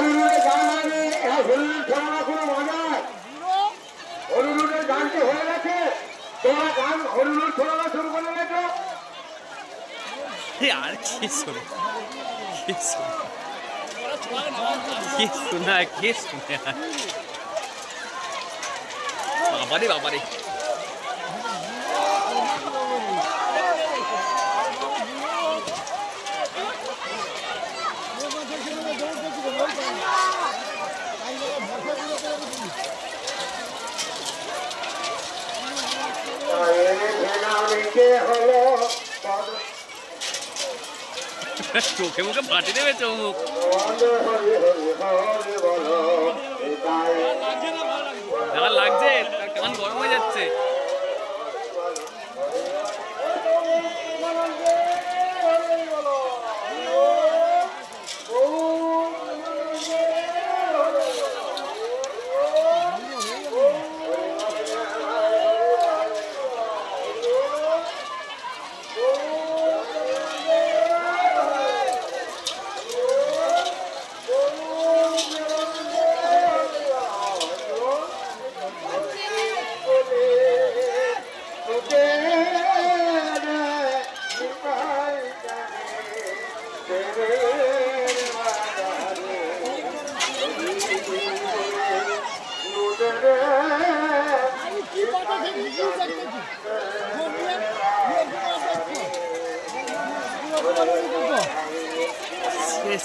হরিণের গান আগে হরিণের ছড়ানো কোনো মজায় হরিণের গানটি হয়ে গেছে। তোমরা গান হরিণের ছড়ানো শুরু করে গেছো। আর কি শোনে কি শোনা কি শুনে বাবারে বাবারে চোখে মুখে ফাটে দেবে চৌমুখ। যারা লাগছে তার কান গরম হয়ে যাচ্ছে।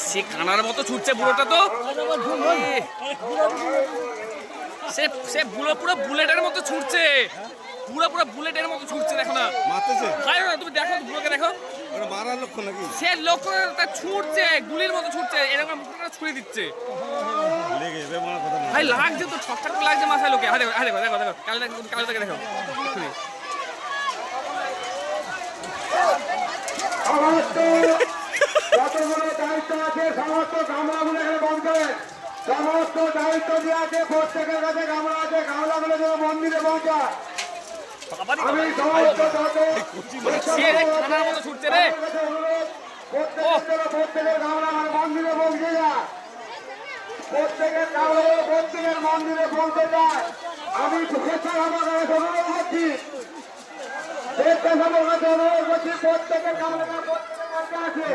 সে কানার মতো ছুটছে বুড়োটা তো। সে বুড়ো পুরো বুলেটের মতো ছুটছে, পুরো বুলেটের মতো ছুটছে। দেখো না তুমি দেখো বুড়োকে দেখো, মারার লক্ষ্য নাকি? সে লক্ষ্য তার ছুটছে, গুলির মতো ছুটছে, এরকম ছুড়ে দিচ্ছে। ভাই লাগছে তো, ঠকঠাক লাগছে মাথায় লোকে। দেখো দেখো দেখো দেখো কাল থেকে দেখো যতগুলো দায়িত্ব আছে সমস্ত গামলাগুলো এখানে বন্ধ করেন। সমস্ত দায়িত্ব দিয়ে আছে, প্রত্যেকের কাছে গামলা আছে, গামলাগুলো যেন মন্দিরে পৌঁছায়। আমি সমস্ত প্রত্যেকের গামলা মন্দিরে পৌঁছে যায়, প্রত্যেকের গামলা প্রত্যেকের মন্দিরে পৌঁছে যায়। আমি স্বেচ্ছার আমার কাছে অনুরোধ করছি, স্বেচ্ছার আমার কাছে অনুরোধ করছি, প্রত্যেকের গামলা প্রত্যেকের কাছে আছে।